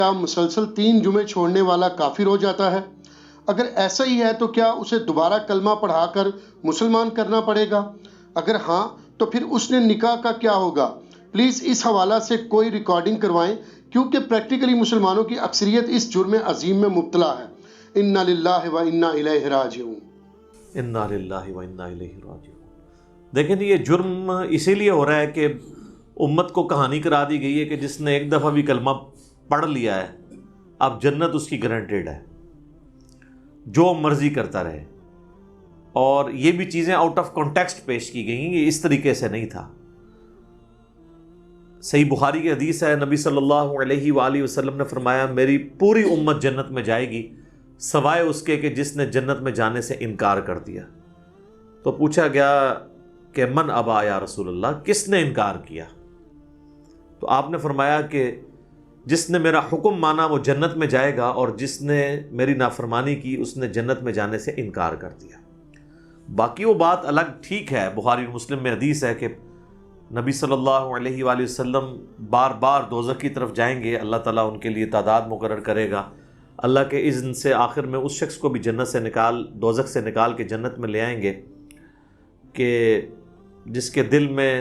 کیا مسلسل 3 جمعے چھوڑنے والا کافر ہو جاتا ہے؟ اگر ایسا ہی ہے تو کیا اسے دوبارہ کلمہ پڑھا کر مسلمان کرنا پڑے گا؟ اگر ہاں تو پھر اس نے نکاح کا کیا ہوگا؟ پلیز اس حوالہ سے کوئی ریکارڈنگ کروائیں، کیونکہ پریکٹیکلی مسلمانوں کی اکثریت اس جرم عظیم میں مبتلا ہے۔ انا للہ و انا الیہ راجعون۔ انا للہ و انا الیہ راجعون۔ دیکھیں یہ جرم اسی لیے ہو رہا ہے کہ امت کو کہانی کرا دی گئی ہے کہ جس نے ایک دفعہ بھی کلمہ پڑھ لیا ہے اب جنت اس کی گارنٹیڈ ہے، جو مرضی کرتا رہے۔ اور یہ بھی چیزیں آؤٹ آف کانٹیکسٹ پیش کی گئیں، یہ اس طریقے سے نہیں تھا۔ صحیح بخاری کی حدیث ہے، نبی صلی اللہ علیہ وآلہ وسلم نے فرمایا میری پوری امت جنت میں جائے گی سوائے اس کے کہ جس نے جنت میں جانے سے انکار کر دیا۔ تو پوچھا گیا کہ من ابا یا رسول اللہ، کس نے انکار کیا؟ تو آپ نے فرمایا کہ جس نے میرا حکم مانا وہ جنت میں جائے گا، اور جس نے میری نافرمانی کی اس نے جنت میں جانے سے انکار کر دیا۔ باقی وہ بات الگ ٹھیک ہے، بخاری اور مسلم میں حدیث ہے کہ نبی صلی اللہ علیہ وآلہ وسلم بار بار دوزخ کی طرف جائیں گے، اللہ تعالیٰ ان کے لیے تعداد مقرر کرے گا، اللہ کے اذن سے آخر میں اس شخص کو بھی جنت سے دوزخ سے نکال کے جنت میں لے آئیں گے کہ جس کے دل میں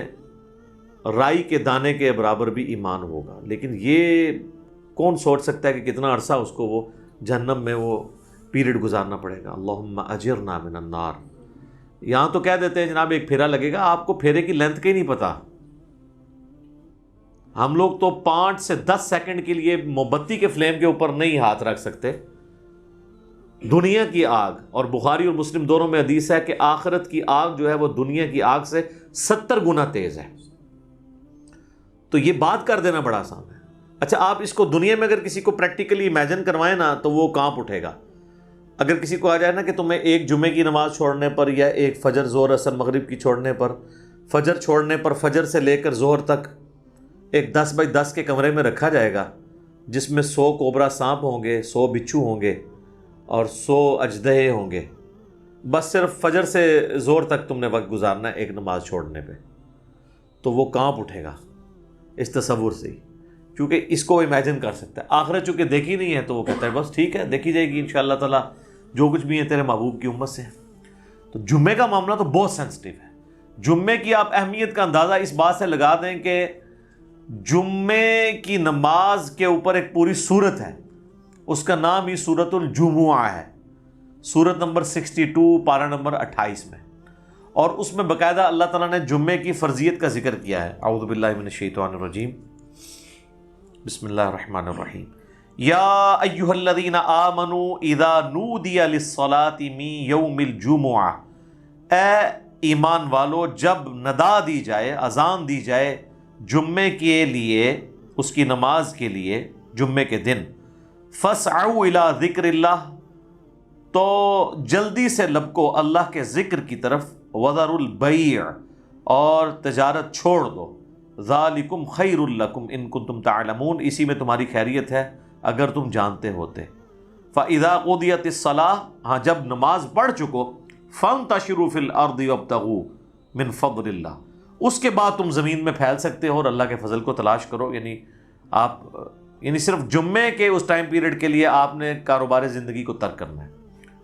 رائی کے دانے کے برابر بھی ایمان ہوگا۔ لیکن یہ کون سوچ سکتا ہے کہ کتنا عرصہ اس کو وہ جہنم میں وہ پیریڈ گزارنا پڑے گا۔ اللہم اجرنا من النار۔ یہاں تو کہہ دیتے ہیں جناب ایک پھیرا لگے گا، آپ کو پھیرے کی لینتھ کا ہی نہیں پتا۔ ہم لوگ تو 5 سے 10 سیکنڈ کے لیے موم بتی کے فلیم کے اوپر نہیں ہاتھ رکھ سکتے۔ دنیا کی آگ، اور بخاری اور مسلم دونوں میں حدیث ہے کہ آخرت کی آگ جو ہے وہ دنیا کی آگ سے 70 گنا تیز ہے۔ تو یہ بات کر دینا بڑا آسان ہے۔ اچھا آپ اس کو دنیا میں اگر کسی کو پریکٹیکلی امیجن کروائیں نا تو وہ کانپ اٹھے گا۔ اگر کسی کو آ جائے نا کہ تمہیں ایک جمعے کی نماز چھوڑنے پر، یا ایک فجر ظہر اثر مغرب کی چھوڑنے پر، فجر چھوڑنے پر فجر سے لے کر ظہر تک ایک 10 بائی 10 کے کمرے میں رکھا جائے گا جس میں 100 کوبرا سانپ ہوں گے، 100 بچھو ہوں گے اور 100 اژدہے ہوں گے، بس صرف فجر سے ظہر تک تم نے وقت گزارنا ہے ایک نماز چھوڑنے پہ، تو وہ کانپ اٹھے گا اس تصور سے ہی، کیونکہ اس کو امیجن کر سکتا ہے۔ آخرت چونکہ دیکھی نہیں ہے تو وہ کہتا ہے بس ٹھیک ہے دیکھی جائے گی انشاءاللہ تعالیٰ، جو کچھ بھی ہے تیرے محبوب کی امت سے۔ تو جمعے کا معاملہ تو بہت سینسٹیو ہے۔ جمعے کی آپ اہمیت کا اندازہ اس بات سے لگا دیں کہ جمعے کی نماز کے اوپر ایک پوری سورت ہے، اس کا نام ہی سورۃ الجمعہ ہے، سورت نمبر 62 پارہ نمبر 28 میں، اور اس میں باقاعدہ اللہ تعالیٰ نے جمعے کی فرضیت کا ذکر کیا ہے۔ اعوذ باللہ من الشیطان الرجیم، بسم اللہ الرحمن الرحیم۔ یا ایہا الذین آمنوا اذا نودی للصلاۃ من یوم الجمعہ، اے ایمان والو جب ندا دی جائے، اذان دی جائے جمعے کے لیے، اس کی نماز کے لیے جمعے کے دن، فاسعوا الی ذکر اللہ، تو جلدی سے لپکو اللہ کے ذکر کی طرف، وذروا البیع، اور تجارت چھوڑ دو، ذالکم خیر لکم ان کنتم تعلمون، اسی میں تمہاری خیریت ہے اگر تم جانتے ہوتے۔ فاذا قضیت الصلاۃ، ہاں جب نماز پڑھ چکو، فانتشروا فی الارض وابتغوا من فضل اللہ، اس کے بعد تم زمین میں پھیل سکتے ہو اور اللہ کے فضل کو تلاش کرو۔ یعنی صرف جمعے کے اس ٹائم پیریڈ کے لیے آپ نے کاروبار زندگی کو ترک کرنا ہے۔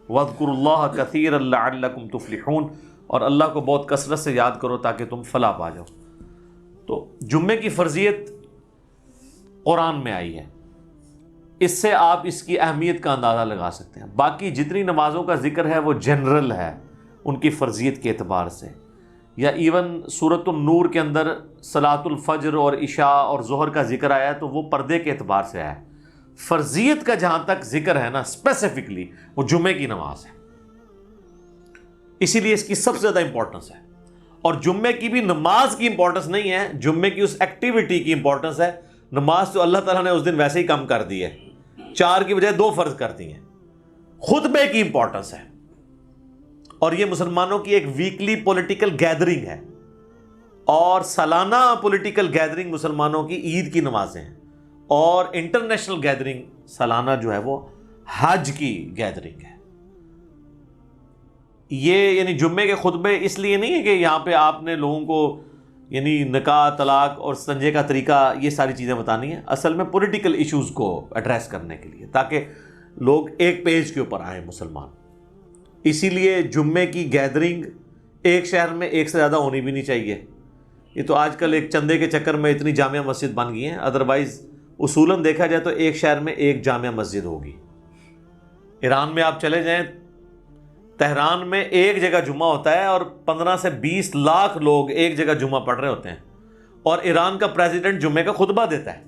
وَاذْكُرُوا اللَّهَ كَثِيرًا لَعَلَّكُمْ تُفْلِحُونَ، اور اللہ کو بہت کثرت سے یاد کرو تاکہ تم فلاح پا جاؤ۔ تو جمعے کی فرضیت قرآن میں آئی ہے، اس سے آپ اس کی اہمیت کا اندازہ لگا سکتے ہیں۔ باقی جتنی نمازوں کا ذکر ہے وہ جنرل ہے ان کی فرضیت کے اعتبار سے، یا ایون سورۃ النور کے اندر صلاۃ الفجر اور عشاء اور ظہر کا ذکر آیا ہے تو وہ پردے کے اعتبار سے آیا ہے۔ فرضیت کا جہاں تک ذکر ہے نا اسپیسیفکلی وہ جمعے کی نماز ہے، اسی لیے اس کی سب سے زیادہ امپورٹنس ہے۔ اور جمعے کی بھی نماز کی امپورٹنس نہیں ہے، جمعے کی اس ایکٹیویٹی کی امپورٹنس ہے۔ نماز تو اللہ تعالیٰ نے اس دن ویسے ہی کم کر دی ہے، 4 کی بجائے 2 فرض کر دی ہیں۔ خطبے کی امپورٹنس ہے، اور یہ مسلمانوں کی ایک ویکلی پولیٹیکل گیدرنگ ہے، اور سالانہ پولیٹیکل گیدرنگ مسلمانوں کی عید کی نمازیں ہیں، اور انٹرنیشنل گیدرنگ سالانہ جو ہے وہ حج کی گیدرنگ ہے۔ یہ یعنی جمعے کے خطبے اس لیے نہیں ہے کہ یہاں پہ آپ نے لوگوں کو یعنی نکاح، طلاق اور استنجے کا طریقہ، یہ ساری چیزیں بتانی ہیں اصل میں پولیٹیکل ایشوز کو ایڈریس کرنے کے لیے، تاکہ لوگ ایک پیج کے اوپر آئیں مسلمان۔ اسی لیے جمعے کی گیدرنگ ایک شہر میں ایک سے زیادہ ہونی بھی نہیں چاہیے۔ یہ تو آج کل ایک چندے کے چکر میں اتنی جامع مسجد بن گئی ہیں، ادروائز اصولاً دیکھا جائے تو ایک شہر میں ایک جامع مسجد ہوگی۔ ایران میں آپ چلے جائیں، تہران میں ایک جگہ جمعہ ہوتا ہے اور 15 سے 20 لاکھ لوگ ایک جگہ جمعہ پڑھ رہے ہوتے ہیں، اور ایران کا پریزیڈنٹ جمعے کا خطبہ دیتا ہے۔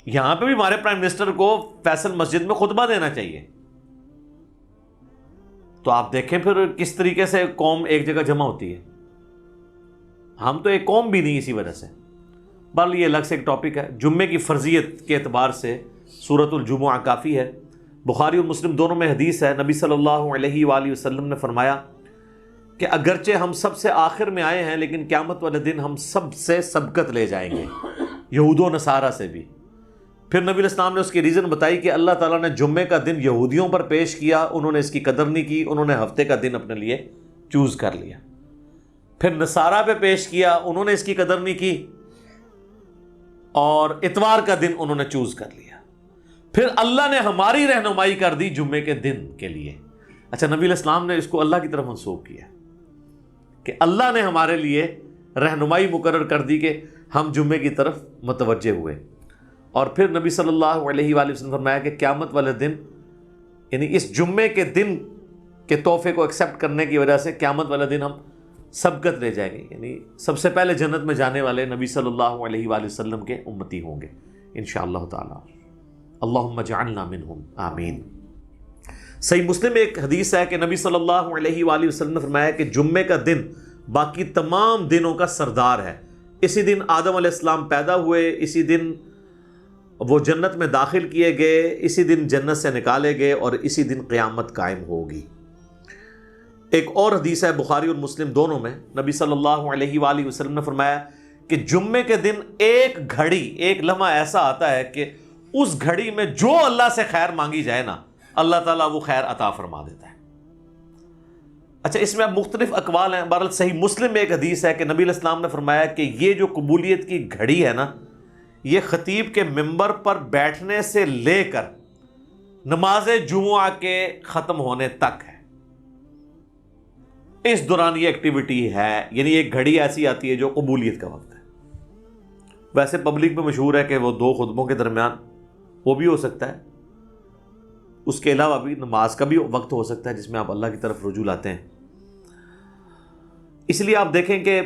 یہاں پہ بھی ہمارے پرائم منسٹر کو فیصل مسجد میں خطبہ دینا چاہیے۔ تو آپ دیکھیں پھر کس طریقے سے قوم ایک جگہ جمع ہوتی ہے۔ ہم تو ایک قوم بھی نہیں اسی وجہ سے۔ بہرحال یہ الگ سے ایک ٹاپک ہے۔ جمعے کی فرضیت کے اعتبار سے سورۃ الجمعہ کافی ہے۔ بخاری اور مسلم دونوں میں حدیث ہے، نبی صلی اللہ علیہ وآلہ وسلم نے فرمایا کہ اگرچہ ہم سب سے آخر میں آئے ہیں لیکن قیامت والے دن ہم سب سے سبقت لے جائیں گے، یہود و نصارہ سے بھی۔ پھر نبی علیہ السلام نے اس کی ریزن بتائی کہ اللہ تعالیٰ نے جمعے کا دن یہودیوں پر پیش کیا، انہوں نے اس کی قدر نہیں کی، انہوں نے ہفتے کا دن اپنے لیے چوز کر لیا۔ پھر نصارہ پہ پیش کیا، انہوں نے اس کی قدر نہیں کی اور اتوار کا دن انہوں نے چوز کر لیا۔ پھر اللہ نے ہماری رہنمائی کر دی جمعے کے دن کے لیے۔ اچھا، نبی علیہ السلام نے اس کو اللہ کی طرف منسوخ کیا کہ اللہ نے ہمارے لیے رہنمائی مقرر کر دی کہ ہم جمعے کی طرف متوجہ ہوئے۔ اور پھر نبی صلی اللہ علیہ وآلہ وسلم نے فرمایا کہ قیامت والے دن، یعنی اس جمعے کے دن کے تحفے کو ایکسیپٹ کرنے کی وجہ سے قیامت والے دن ہم سبقت لے جائیں گے، یعنی سب سے پہلے جنت میں جانے والے نبی صلی اللہ علیہ وآلہ وسلم کے امتی ہوں گے انشاءاللہ تعالی۔ اللہم اجعلنا منہم، آمین۔ صحیح مسلم میں ایک حدیث ہے کہ نبی صلی اللہ علیہ وآلہ وسلم نے فرمایا کہ جمعے کا دن باقی تمام دنوں کا سردار ہے۔ اسی دن آدم علیہ السلام پیدا ہوئے، اسی دن وہ جنت میں داخل کیے گئے، اسی دن جنت سے نکالے گئے اور اسی دن قیامت قائم ہوگی۔ ایک اور حدیث ہے بخاری اور مسلم دونوں میں، نبی صلی اللہ علیہ وآلہ وسلم نے فرمایا کہ جمعے کے دن ایک گھڑی، ایک لمحہ ایسا آتا ہے کہ اس گھڑی میں جو اللہ سے خیر مانگی جائے نا، اللہ تعالیٰ وہ خیر عطا فرما دیتا ہے۔ اچھا، اس میں اب مختلف اقوال ہیں۔ بہرحال صحیح مسلم میں ایک حدیث ہے کہ نبی علیہ السلام نے فرمایا کہ یہ جو قبولیت کی گھڑی ہے نا، یہ خطیب کے ممبر پر بیٹھنے سے لے کر نماز جمعہ کے ختم ہونے تک ہے۔ اس دوران یہ ایکٹیویٹی ہے، یعنی ایک گھڑی ایسی آتی ہے جو قبولیت کا وقت ہے۔ ویسے پبلک میں مشہور ہے کہ وہ دو خطبوں کے درمیان وہ بھی ہو سکتا ہے، اس کے علاوہ بھی نماز کا بھی وقت ہو سکتا ہے جس میں آپ اللہ کی طرف رجوع لاتے ہیں۔ اس لیے آپ دیکھیں کہ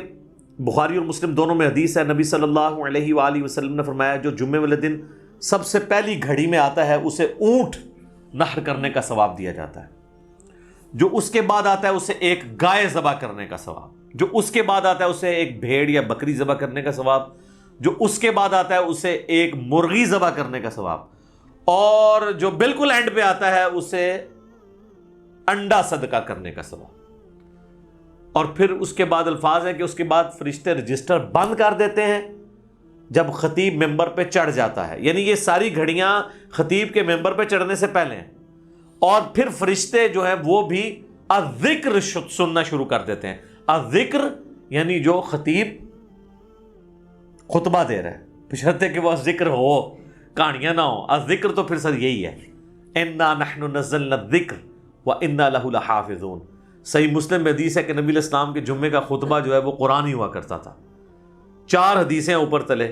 بخاری اور مسلم دونوں میں حدیث ہے، نبی صلی اللہ علیہ وآلہ وسلم نے فرمایا جو جمعے والے دن سب سے پہلی گھڑی میں آتا ہے اسے اونٹ نحر کرنے کا ثواب دیا جاتا ہے، جو اس کے بعد آتا ہے اسے ایک گائے ذبح کرنے کا ثواب، جو اس کے بعد آتا ہے اسے ایک بھیڑ یا بکری ذبح کرنے کا ثواب، جو اس کے بعد آتا ہے اسے ایک مرغی ذبح کرنے کا ثواب، اور جو بالکل اینڈ پہ آتا ہے اسے انڈا صدقہ کرنے کا ثواب۔ اور پھر اس کے بعد الفاظ ہے کہ اس کے بعد فرشتے رجسٹر بند کر دیتے ہیں جب خطیب ممبر پہ چڑھ جاتا ہے، یعنی یہ ساری گھڑیاں خطیب کے ممبر پہ چڑھنے سے پہلے ہیں۔ اور پھر فرشتے جو ہیں وہ بھی الذکر سننا شروع کر دیتے ہیں۔ الذکر یعنی جو خطیب خطبہ دے رہا ہے، بشرطے کہ وہ ذکر ہو، کہانیاں نہ ہو۔ الذکر تو پھر سر یہی ہے، انا نحن نزلنا الذکر وانا لہ لحافظون۔ صحیح مسلم میں حدیث ہے کہ نبی علیہ السلام کے جمعے کا خطبہ جو ہے وہ قرآن ہی ہوا کرتا تھا۔ 4 حدیثیں اوپر تلے۔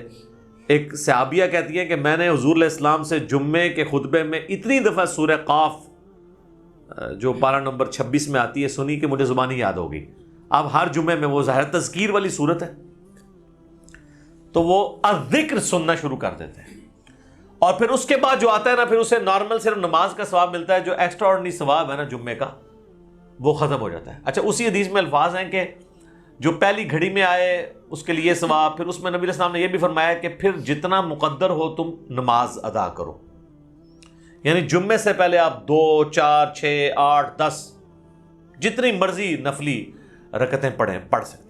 ایک صحابیہ کہتی ہے کہ میں نے حضور علیہ السلام سے جمعے کے خطبے میں اتنی دفعہ سورہ قاف جو پارہ نمبر 26 میں آتی ہے سنی کہ مجھے زبانی یاد ہوگی۔ اب ہر جمعے میں وہ ظاہر تذکیر والی صورت ہے تو وہ الذکر سننا شروع کر دیتے ہیں، اور پھر اس کے بعد جو آتا ہے نا پھر اسے نارمل صرف نماز کا ثواب ملتا ہے، جو ایکسٹرا آرڈنری ثواب ہے نا جمعے کا وہ ختم ہو جاتا ہے۔ اچھا، اسی حدیث میں الفاظ ہیں کہ جو پہلی گھڑی میں آئے اس کے لیے ثواب، پھر اس میں نبی علیہ السلام نے یہ بھی فرمایا کہ پھر جتنا مقدر ہو تم نماز ادا کرو، یعنی جمعے سے پہلے آپ 2 4 6 8 10 جتنی مرضی نفلی رکعتیں پڑھ سکتے۔